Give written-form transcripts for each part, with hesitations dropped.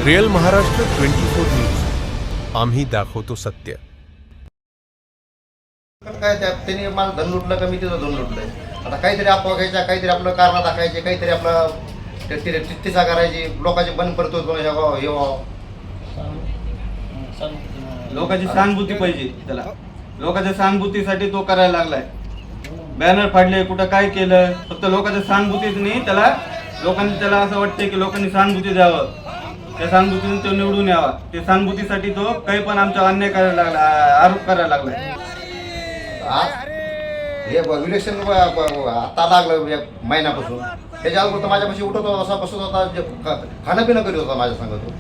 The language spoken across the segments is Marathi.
रिअल महाराष्ट्र 24 न्यूज, आम्ही दाखवतो सत्य. काय त्यांनी मला धन लुटलं का मी तिथं धन लुटलंय. आता काहीतरी अफवा घ्यायच्या, काहीतरी आपलं कारण दाखवायचे, काहीतरी आपला टिस्सा करायची, लोकांचे बंद पडतो हे व्हावं. लोकांची सहानुभूती पाहिजे त्याला. लोकांच्या सहानुभूतीसाठी तो करायला लागलाय. बॅनर फाडले, कुठं काय केलं, फक्त लोकांच्या सहानुभूतीच नाही. लोकांनी त्याला असं वाटतंय की लोकांनी सहानुभूती द्यावं, त्या सहानुभूतीने तो निवडून यावा. ते सहानुभूतीसाठी तो काही पण आमचा अन्याय करायला लागला, आरोप करायला लागलाय. हे इलेक्शन आता लागलं महिन्यापासून, त्याच्या अगोदर माझ्यापाशी उठत होता, असा बसत होता, खाणं पिणं करीत होता माझ्या संग तो.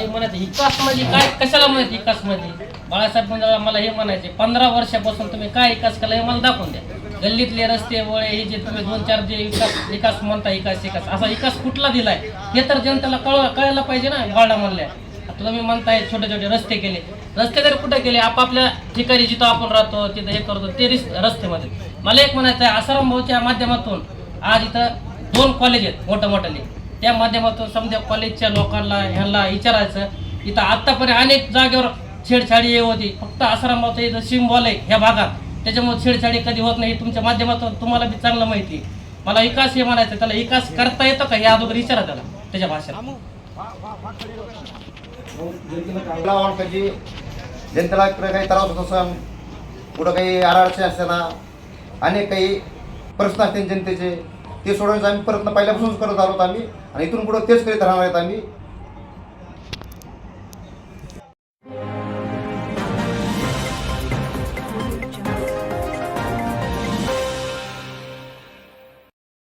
म्हणायचं विकास म्हणजे काय, कशाला म्हणायचं विकास म्हणजे. बाळासाहेब मला हे म्हणायचे 15 वर्षापासून तुम्ही काय विकास केला हे मला दाखवून द्या. गल्लीतले रस्ते वळे हे जे तुम्ही 2-4 जे विकास म्हणता, विकास असा विकास कुठला दिलाय हे तर जनतेला कळायला पाहिजे ना. वाडा म्हणल्या आता तुम्ही म्हणताय छोटे छोटे रस्ते केले, रस्ते तरी कुठे केले? आपापल्या ठिकाणी जिथं आपण राहतो तिथं हे करतो ते रस्त्यामध्ये. मला एक म्हणायचं आहे, आसाराम भाऊच्या माध्यमातून आज इथं 2 कॉलेज आहेत मोठे, त्या माध्यमातून समजा कॉलेजच्या लोकांना ह्यांना विचारायचं. इथं आत्तापर्यंत अनेक जागेवर छेडछाडी होती, फक्त आसाराम भाऊचं इथं सिम्बॉल आहे ह्या भागात, त्याच्यामुळे छेडछाडी कधी होत नाही. तुमच्या माध्यमातून तुम्हाला बी चांगलं माहिती. मला विकास हे म्हणायचं, त्याला विकास करता येतो का हे अगोदर विचारा त्याला त्याच्या भाषेत. जनतेला काही त्रास होत असेल, कुठं काही अडचणी असताना अनेक काही प्रश्न असतील जनतेचे, ते सोडवण्याचा आम्ही प्रयत्न पहिल्यापासूनच करत आलो आम्ही, आणि इथून पुढे तेच करीत राहणार आहेत आम्ही.